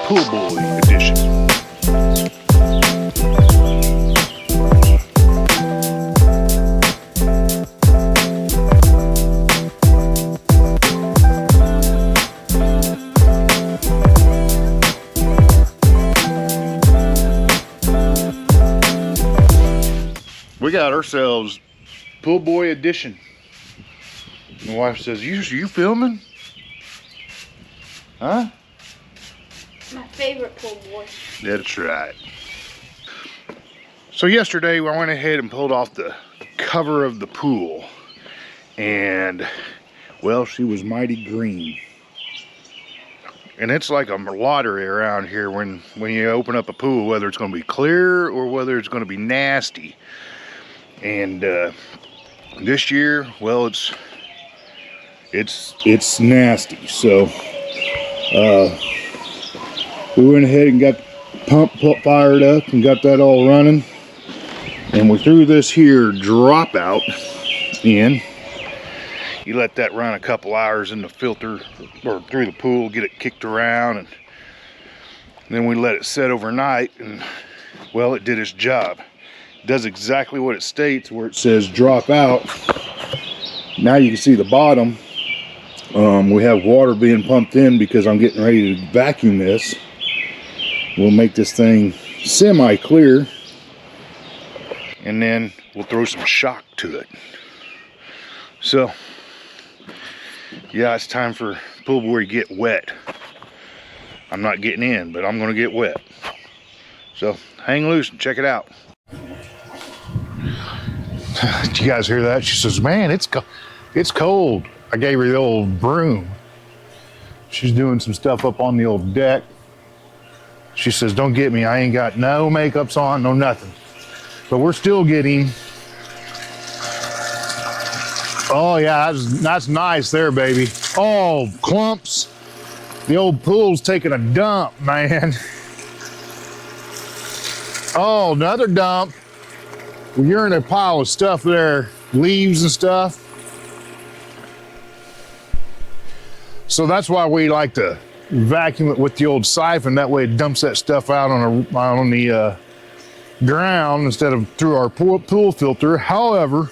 Pool Boy edition. We got ourselves Pool Boy edition. My wife says, you filming? Huh? My favorite Pool Boy. That's right. So yesterday I went ahead and pulled off the cover of the pool. And, well, she was mighty green. And it's like a lottery around here when you open up a pool, whether it's going to be clear or whether it's going to be nasty. And this year, well, it's nasty. So we went ahead and got the pump fired up and got that all running, and we threw this here drop out in. You let that run a couple hours in the filter or through the pool, get it kicked around, and then we let it set overnight, and well, it did its job. Does exactly what it states, where it says drop out. Now you can see the bottom. We have water being pumped in because I'm getting ready to vacuum this. We'll make this thing semi-clear, and then we'll throw some shock to it. So yeah, it's time for Pool Boy to get wet. I'm not getting in, but I'm gonna get wet. So hang loose and check it out. Did you guys hear that? She says, man, it's cold. I gave her the old broom. She's doing some stuff up on the old deck. She says, don't get me. I ain't got no makeups on, no nothing. But we're still getting. Oh yeah, that's nice there, baby. Oh, clumps. The old pool's taking a dump, man. Oh, another dump. You're in a pile of stuff there, leaves and stuff. So that's why we like to vacuum it with the old siphon. That way it dumps that stuff out on the ground instead of through our pool filter. However,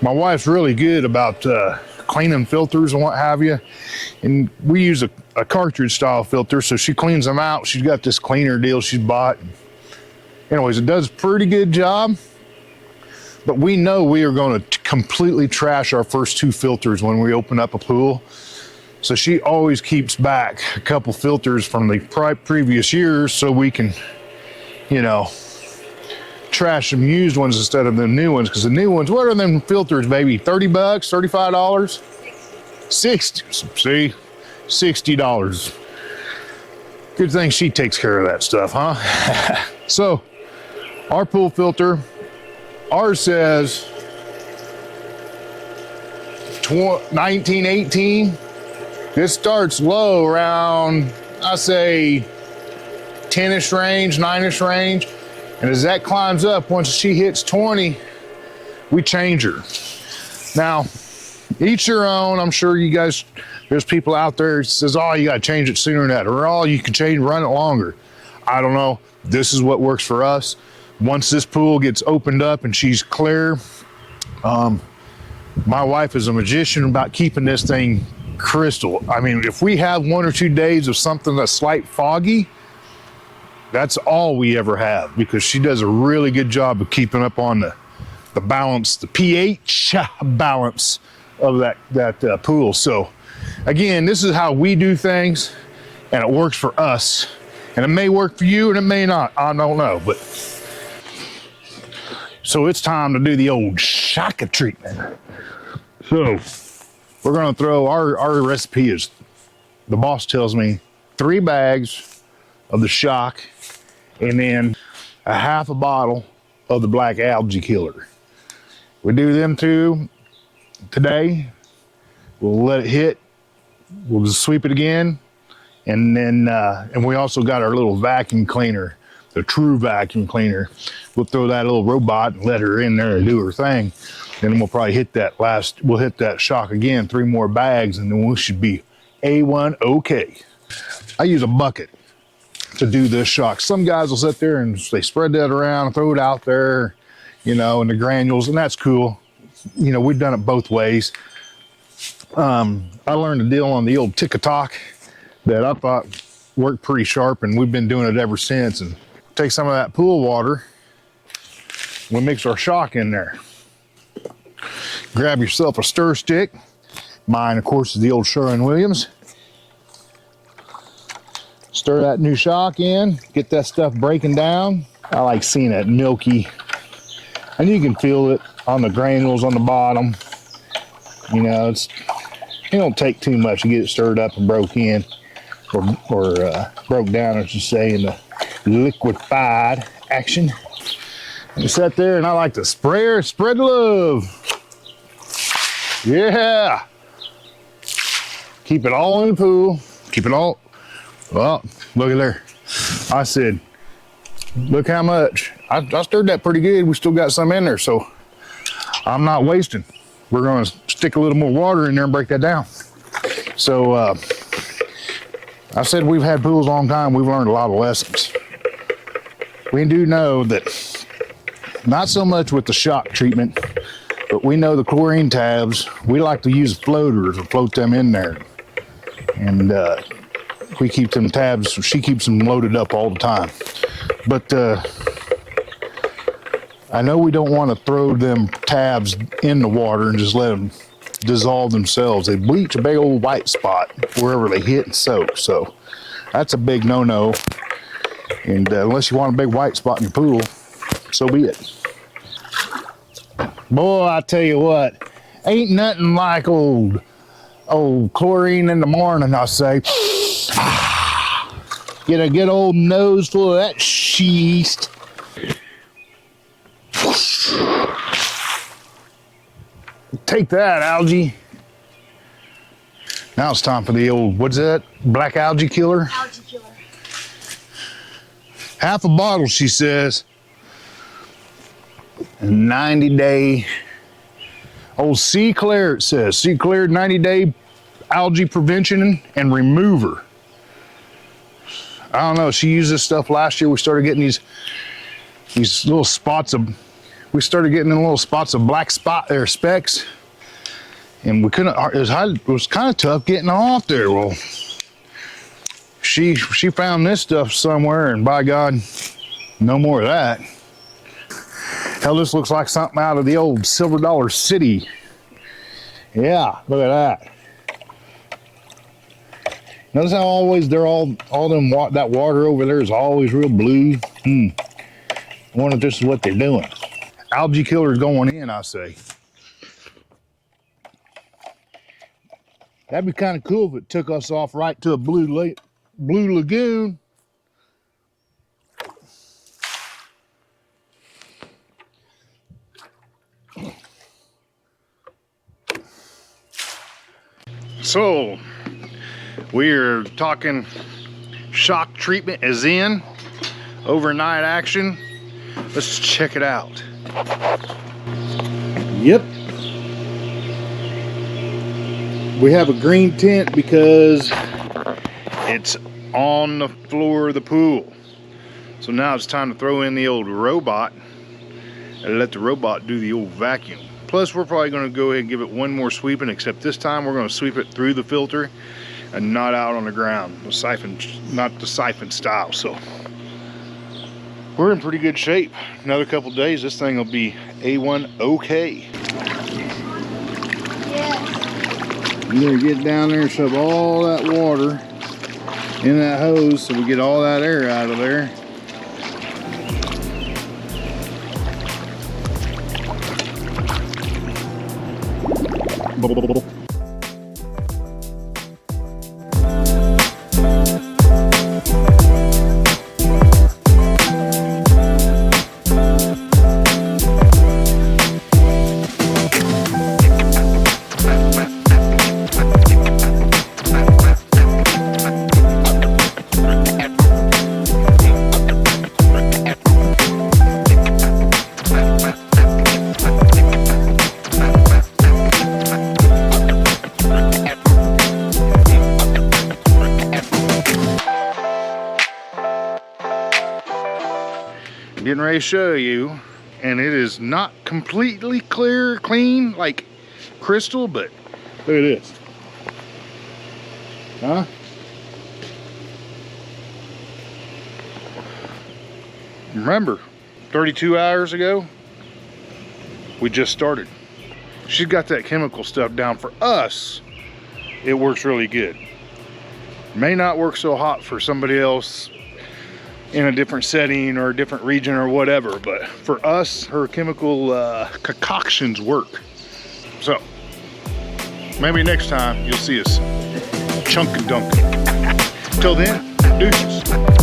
my wife's really good about cleaning filters and what have you. And we use a cartridge style filter, so she cleans them out. She's got this cleaner deal she's bought. Anyways, it does a pretty good job. But we know we are going to completely trash our first two filters when we open up a pool. So she always keeps back a couple filters from the previous years so we can, you know, trash some used ones instead of the new ones. Because the new ones, what are them filters, baby? 30 bucks, $35? 60, see? $60. Good thing she takes care of that stuff, huh? So, our pool filter, ours says 1918. This starts low around, I say, 10-ish range, 9-ish range. And as that climbs up, once she hits 20, we change her. Now, each your own. I'm sure you guys, there's people out there that says, oh, you gotta change it sooner than that. Or, oh, you can run it longer. I don't know. This is what works for us. Once this pool gets opened up and she's clear, my wife is a magician about keeping this thing crystal. I mean, if we have 1 or 2 days of something that's slight foggy, that's all we ever have, because she does a really good job of keeping up on the balance, the pH balance of that pool. So again, this is how we do things, and it works for us. And it may work for you and it may not, I don't know. But so it's time to do the old shock treatment. So we're gonna throw, our recipe is, the boss tells me, 3 bags of the shock and then a half a bottle of the black algae killer. We do them 2 today. We'll let it hit. We'll just sweep it again. And then, and we also got our little vacuum cleaner, the True vacuum cleaner. We'll throw that little robot and let her in there and do her thing. Then we'll probably hit that we'll hit that shock again, 3 more bags, and then we should be A1 okay. I use a bucket. to do this shock. Some guys will sit there and they spread that around and throw it out there, you know, in the granules, and that's cool. You know, we've done it both ways. I learned a deal on the old Tick-a-Tock that I thought worked pretty sharp, and we've been doing it ever since. And take some of that pool water, we'll mix our shock in there. Grab yourself a stir stick. Mine, of course, is the old Sherwin-Williams. Stir that new shock in, get that stuff breaking down. I like seeing it milky, and you can feel it on the granules on the bottom. You know, it don't take too much to get it stirred up and broke in, or broke down, I should say, in the liquefied action. You sit there, and I like to spread the love. Yeah. Keep it all in the pool. Keep it all. Well, look at there. I said, look how much. I stirred that pretty good. We still got some in there, so I'm not wasting. We're going to stick a little more water in there and break that down. So I said we've had pools a long time. We've learned a lot of lessons. We do know that not so much with the shock treatment, but we know the chlorine tabs, we like to use floaters to float them in there. And we keep them tabs, she keeps them loaded up all the time. But I know we don't want to throw them tabs in the water and just let them dissolve themselves. They bleach a big old white spot wherever they hit and soak. So that's a big no-no. And unless you want a big white spot in your pool, so be it. Boy, I tell you what, ain't nothing like old chlorine in the morning, I say. Get a good old nose full of that schist. Take that, algae. Now it's time for the old, what's that? Black algae killer? Algae killer. Half a bottle, she says. 90-day. Old Sea Clair, it says. Sea Clair 90-day algae prevention and remover. I don't know. She used this stuff last year. We started getting these little spots of. We started getting in little spots of black specks, and we couldn't. It was kind of tough getting off there. Well, she found this stuff somewhere, and by God, no more of that. Hell, this looks like something out of the old Silver Dollar City. Yeah, look at that. Notice how always they're all them that water over there is always real blue. I wonder if this is what they're doing. Algae killer's going in, I say. That'd be kind of cool if it took us off right to a blue lagoon. So, we're talking shock treatment is in, overnight action. Let's check it out. Yep. We have a green tint because it's on the floor of the pool. So now it's time to throw in the old robot and let the robot do the old vacuum. Plus, we're probably going to go ahead and give it one more sweeping, except this time we're going to sweep it through the filter and not out on the ground. The siphon, not the siphon style. So we're in pretty good shape. Another couple days, this thing will be A1 okay. Yeah. You gotta get down there and shove all that water in that hose so we get all that air out of there. getting ready to show you, and it is not completely clear, clean, like crystal, but look at this. Huh? Remember, 32 hours ago, we just started. She's got that chemical stuff down. For us, it works really good. May not work so hot for somebody else in a different setting or a different region or whatever, but for us, her chemical concoctions work. So, maybe next time you'll see us chunk and dunk. Till then, deuces.